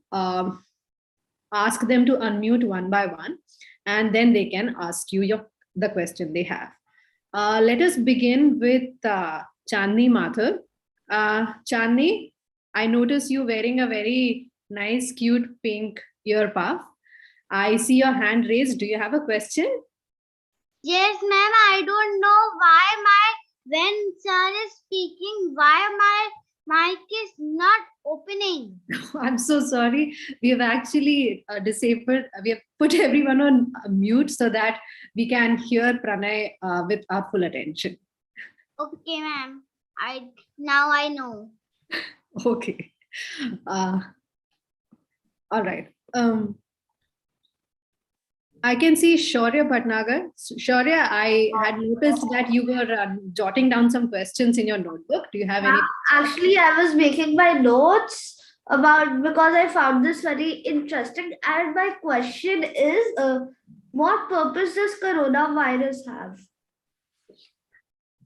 ask them to unmute one by one, and then they can ask you the question they have. Let us begin with Chandni Mathur. Chandni, I notice you wearing a very nice, cute pink ear puff. I see your hand raised. Do you have a question? Yes, ma'am. I don't know when sir is speaking, why my mic is not opening. I'm so sorry. We have actually disabled, we have put everyone on mute so that we can hear Pranay with our full attention. Okay, ma'am. Now I know. Okay. All right. I can see Shaurya Bhatnagar. Shaurya, I had noticed that you were jotting down some questions in your notebook. Do you have any? Actually, I was making my notes because I found this very interesting. And my question is, what purpose does coronavirus have?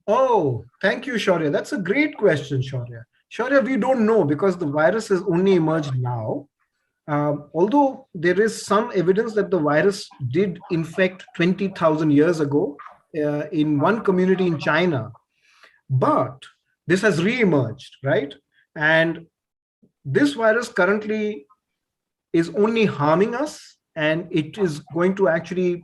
Oh, thank you, Shaurya. That's a great question, Shaurya. Shaurya, we don't know because the virus has only emerged now. Although there is some evidence that the virus did infect 20,000 years ago in one community in China, but this has re-emerged, right? And this virus currently is only harming us, and it is going to actually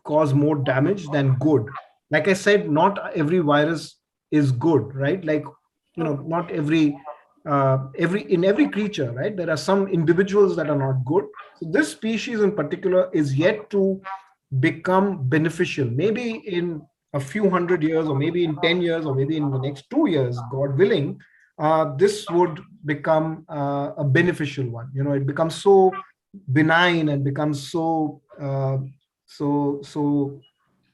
cause more damage than good. Like I said, not every virus is good, right? Like, not every creature, right? There are some individuals that are not good. So this species in particular is yet to become beneficial. Maybe in a few hundred years, or maybe in 10 years, or maybe in the next 2 years, God willing, this would become a beneficial one. It becomes so benign and becomes so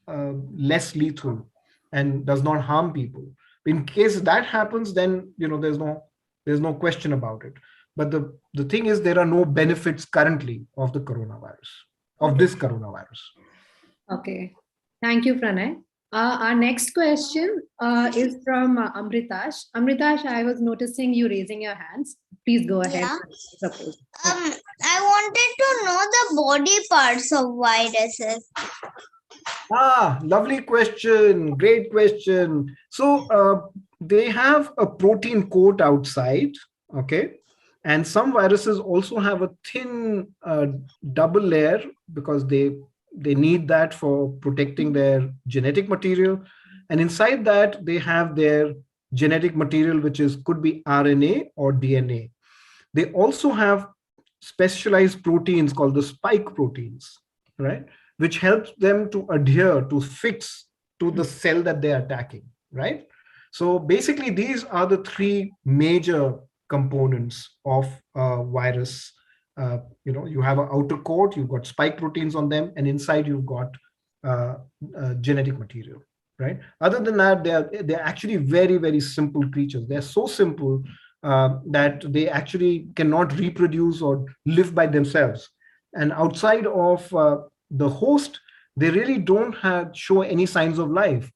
less lethal and does not harm people. In case that happens, then there's no question about it. But the thing is, there are no benefits currently of the coronavirus, of this coronavirus. Okay. Thank you, Pranay. Our next question is from Amritash. Amritash, I was noticing you raising your hands. Please go ahead. Yeah. I wanted to know the body parts of viruses. Lovely question. Great question. So they have a protein coat outside, okay? And some viruses also have a thin double layer because they need that for protecting their genetic material. And inside that, they have their genetic material, which could be RNA or DNA. They also have specialized proteins called the spike proteins, right? Which helps them to adhere, to fix to the cell that they're attacking, right? So basically, these are the three major components of a virus. You have an outer coat, you've got spike proteins on them, and inside you've got genetic material, right? Other than that, they're actually very, very simple creatures. They're so simple that they actually cannot reproduce or live by themselves. And outside of the host, they really don't show any signs of life.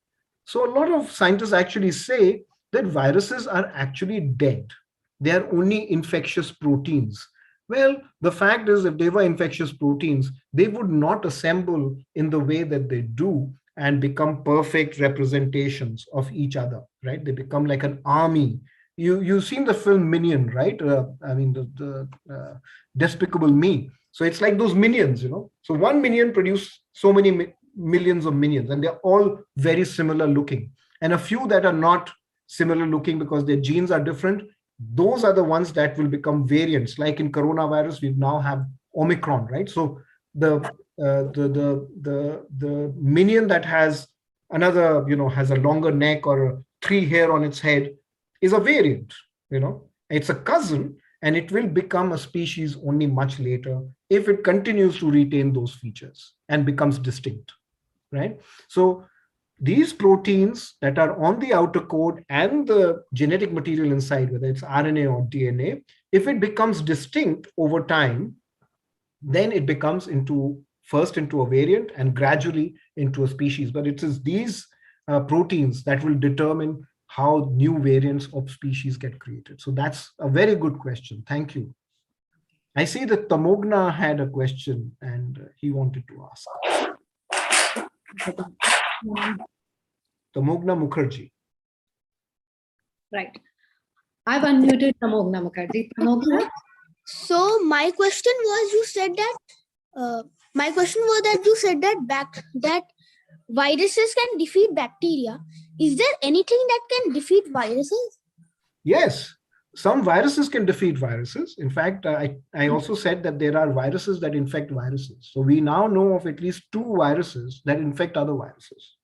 So a lot of scientists actually say that viruses are actually dead. They are only infectious proteins. Well, the fact is, if they were infectious proteins, they would not assemble in the way that they do and become perfect representations of each other, right? They become like an army. You've seen the film Minion, right? The Despicable Me. So it's like those minions, So one minion produces so many millions of minions, and they're all very similar looking. And a few that are not similar looking because their genes are different, those are the ones that will become variants. Like in coronavirus, we now have Omicron, right? So the minion that has another, has a longer neck or 3 hair on its head is a variant, it's a cousin, and it will become a species only much later if it continues to retain those features and becomes distinct, right? So these proteins that are on the outer coat and the genetic material inside, whether it's RNA or DNA, if it becomes distinct over time, then it becomes first into a variant and gradually into a species. But it is these proteins that will determine how new variants of species get created. So that's a very good question. Thank you. I see that Tamogna had a question and he wanted to ask. Tamogna Mukherjee. Right. I've unmuted Tamogna Mukherjee. Tamogna? So my question was, you said that that viruses can defeat bacteria. Is there anything that can defeat viruses? Yes, some viruses can defeat viruses. In fact, I also said that there are viruses that infect viruses. So we now know of at least 2 viruses that infect other viruses,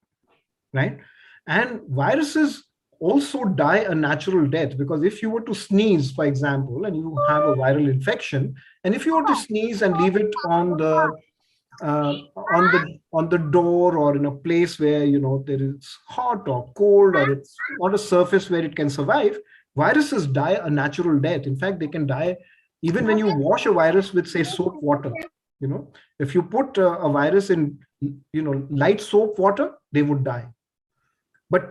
right? And viruses also die a natural death, because if you were to sneeze, for example, and you have a viral infection, and if you were to sneeze and leave it on the door or in a place where there is hot or cold, or it's not a surface where it can survive, viruses die a natural death. In fact, they can die even when you wash a virus with, say, soap water. If you put a virus in light soap water, they would die.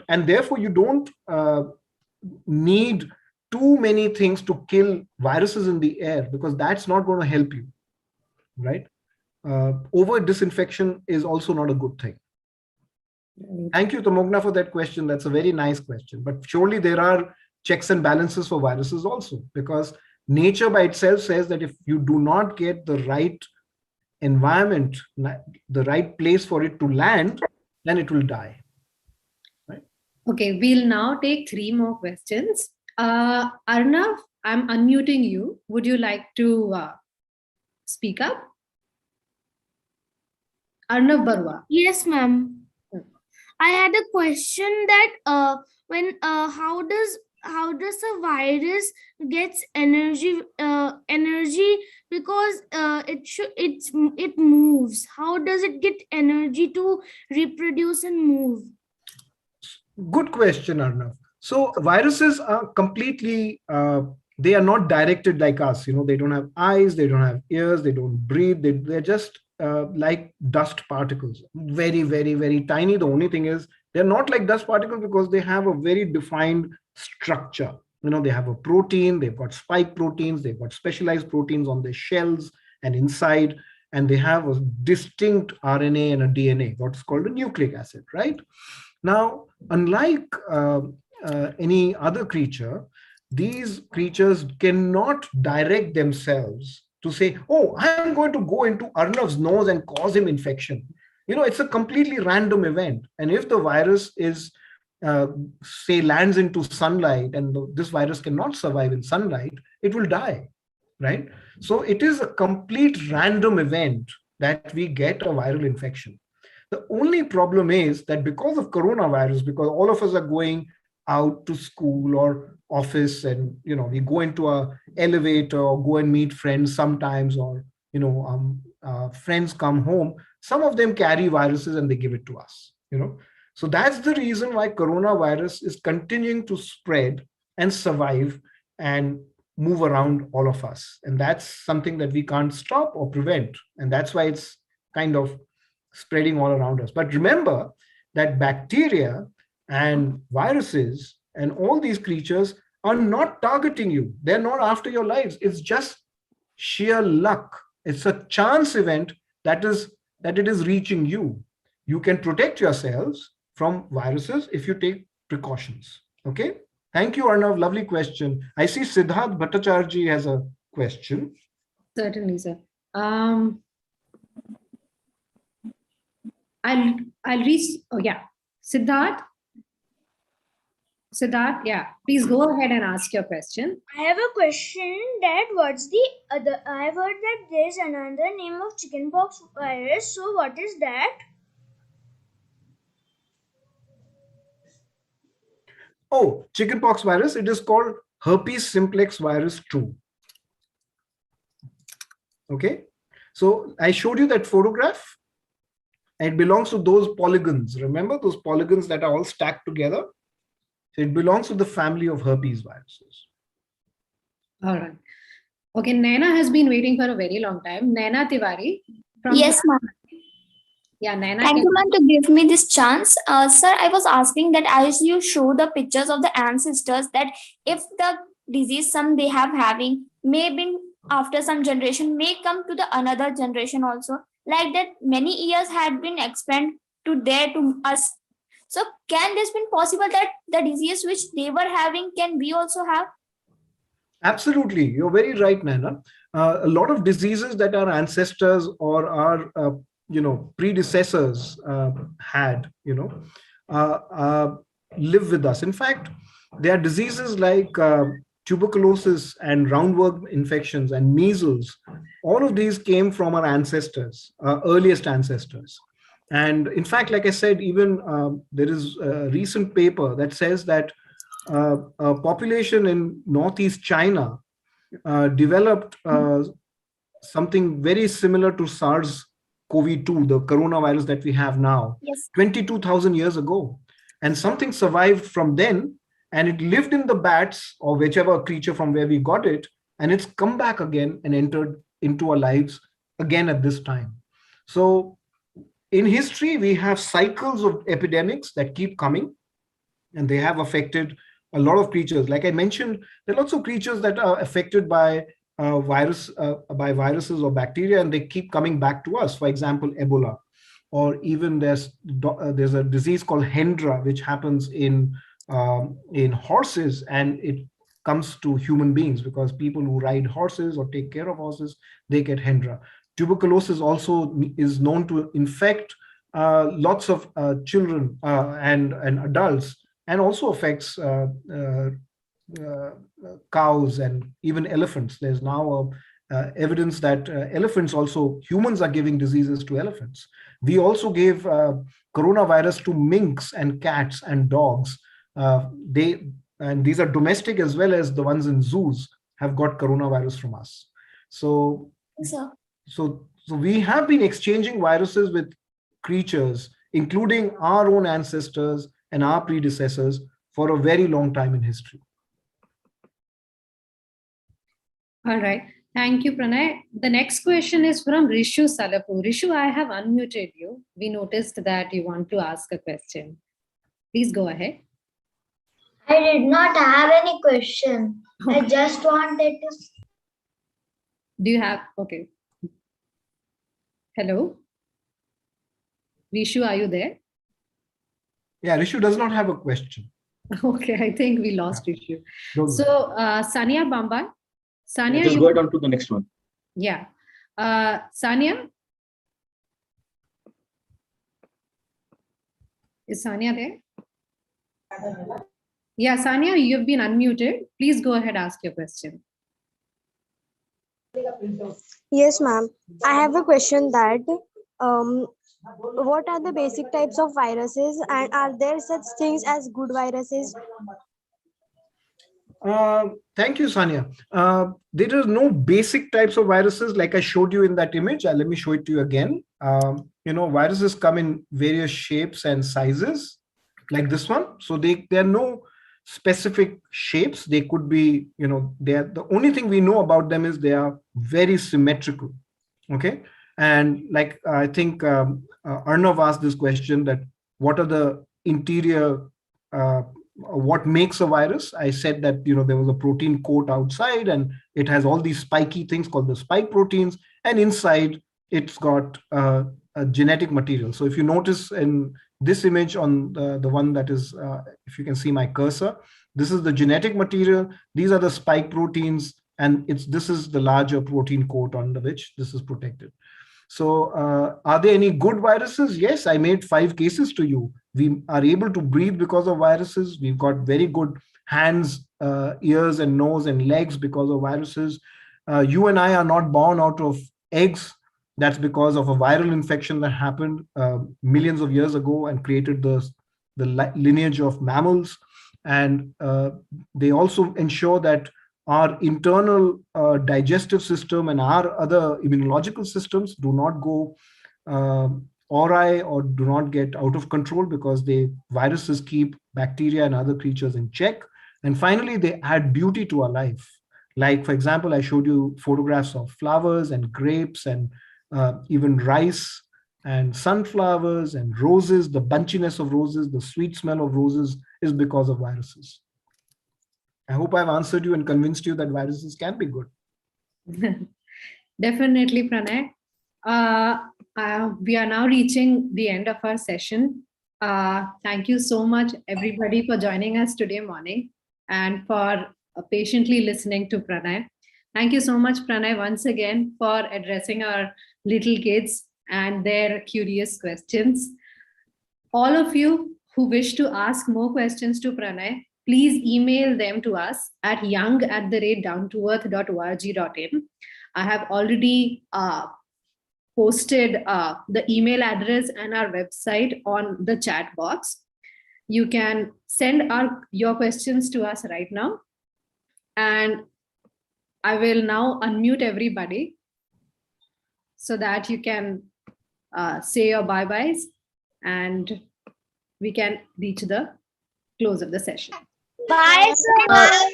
And therefore you don't need too many things to kill viruses in the air, because that's not going to help you, right? Over disinfection is also not a good thing. Thank you, Tamogna, for that question. That's a very nice question. But surely there are checks and balances for viruses also, because nature by itself says that if you do not get the right environment, the right place for it to land, then it will die. Okay, we'll now take 3 more questions. Arnav, I'm unmuting you. Would you like to speak up? Arnav Barua. Yes, ma'am. I had a question that how does a virus gets energy because it moves? How does it get energy to reproduce and move? Good question, Arnav. So viruses are completely, they are not directed like us. They don't have eyes, they don't have ears, they don't breathe. They're just like dust particles, very, very, very tiny. The only thing is they're not like dust particles because they have a very defined structure. They have a protein, they've got spike proteins, they've got specialized proteins on their shells and inside, and they have a distinct RNA and a DNA, what's called a nucleic acid, right? Now, unlike any other creature, these creatures cannot direct themselves to say, oh, I'm going to go into Arnav's nose and cause him infection. It's a completely random event. And if the virus is say lands into sunlight, and this virus cannot survive in sunlight, it will die, right? So it is a complete random event that we get a viral infection. The only problem is that because of coronavirus, because all of us are going out to school or office, and we go into a elevator or go and meet friends sometimes, or friends come home, some of them carry viruses and they give it to us. So that's the reason why coronavirus is continuing to spread and survive and move around all of us. And that's something that we can't stop or prevent. And that's why it's kind of spreading all around us. But remember that bacteria and viruses and all these creatures are not targeting you. They're not after your lives. It's just sheer luck. It's a chance event that it is reaching you. You can protect yourselves from viruses if you take precautions. Okay. Thank you, Arnav. Lovely question. I see Siddharth Bhattacharya has a question. Certainly, sir. I'll reach. Oh yeah, Siddharth, yeah, please go ahead and ask your question. I have a question that what's the other? I've heard that there's another name of chickenpox virus. So what is that? Oh, chickenpox virus. It is called herpes simplex virus 2. Okay. So I showed you that photograph. It belongs to those polygons. Remember those polygons that are all stacked together? So it belongs to the family of herpes viruses. All right. Okay, Naina has been waiting for a very long time. Naina Tiwari. Yes, ma'am. Yeah, Naina. Thank you, ma'am, to give me this chance. Sir, I was asking that as you show the pictures of the ancestors, that if the disease some they have having, maybe after some generation may come to the another generation also, like that many years had been expanded to there to us. So can this be possible that the disease which they were having can we also have? Absolutely. You're very right, Naina. A lot of diseases that our ancestors or our predecessors had, live with us. In fact, there are diseases like tuberculosis and roundworm infections and measles. All of these came from our ancestors, earliest ancestors. And in fact, like I said, even there is a recent paper that says that a population in Northeast China developed something very similar to SARS-CoV-2, the coronavirus that we have now, yes, 22,000 years ago. And something survived from then, and it lived in the bats or whichever creature from where we got it, and it's come back again and entered into our lives again at this time. So in history, we have cycles of epidemics that keep coming, and they have affected a lot of creatures. Like I mentioned, there are lots of creatures that are affected by viruses or bacteria, and they keep coming back to us. For example, Ebola, or even there's a disease called Hendra, which happens in horses, and it comes to human beings because people who ride horses or take care of horses, they get Hendra. Tuberculosis also is known to infect lots of children and adults, and also affects cows and even elephants. There's now evidence that humans are giving diseases to elephants. We also gave coronavirus to minks and cats and dogs. And these are domestic as well as the ones in zoos have got coronavirus from us. So we have been exchanging viruses with creatures, including our own ancestors and our predecessors, for a very long time in history. All right. Thank you, Pranay. The next question is from Rishu Salapu. Rishu, I have unmuted you. We noticed that you want to ask a question. Please go ahead. I did not have any question. I just wanted to. Do you have? Okay. Hello. Rishu, are you there? Yeah, Rishu does not have a question. Okay, I think we lost Rishu. So, Sania Bamban. Sania, just go ahead on to the next one. Yeah. Sania? Is Sania there? Yeah, Sanya, you've been unmuted. Please go ahead, ask your question. Yes, ma'am. I have a question that what are the basic types of viruses, and are there such things as good viruses? Thank you, Sanya. There are no basic types of viruses like I showed you in that image. Let me show it to you again. Viruses come in various shapes and sizes, like this one. So there are no specific shapes. They could be, the only thing we know about them is they are very symmetrical. Okay. And like I think Arnav asked this question, that what are the interior what makes a virus. I said that there was a protein coat outside, and it has all these spiky things called the spike proteins, and inside it's got a genetic material. So if you notice in this image on the one that is, if you can see my cursor, this is the genetic material, these are the spike proteins, and this is the larger protein coat under which this is protected. So are there any good viruses? Yes, I made 5 cases to you. We are able to breathe because of viruses. We've got very good hands, ears and nose and legs because of viruses. You and I are not born out of eggs. That's because of a viral infection that happened millions of years ago and created the lineage of mammals. And they also ensure that our internal digestive system and our other immunological systems do not go awry or do not get out of control, because viruses keep bacteria and other creatures in check. And finally, they add beauty to our life. Like, for example, I showed you photographs of flowers and grapes and even rice and sunflowers and roses. The bunchiness of roses, the sweet smell of roses is because of viruses. I hope I've answered you and convinced you that viruses can be good. Definitely, Pranay. We are now reaching the end of our session. Thank you so much, everybody, for joining us today morning and for patiently listening to Pranay. Thank you so much, Pranay, once again for addressing our little kids and their curious questions. All of you who wish to ask more questions to Pranay, please email them to us at young@downtoearth.org.in. I have already posted the email address and our website on the chat box. You can send your questions to us right now. And I will now unmute everybody so that you can say your bye-byes and we can reach the close of the session. Bye, sir. Bye, sir.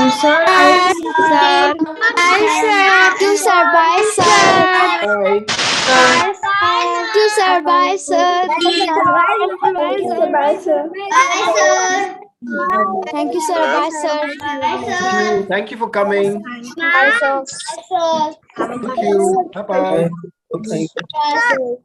Sir, Bye, sir. Bye, sir. Thank you, sir. Bye, sir. Bye. Thank you, sir. Bye, sir. Thank you, sir. Bye, sir. Bye, sir. Thank you, sir. Bye, sir. Thank you for coming. Bye, sir. Thank you. Bye-bye. Bye, sir.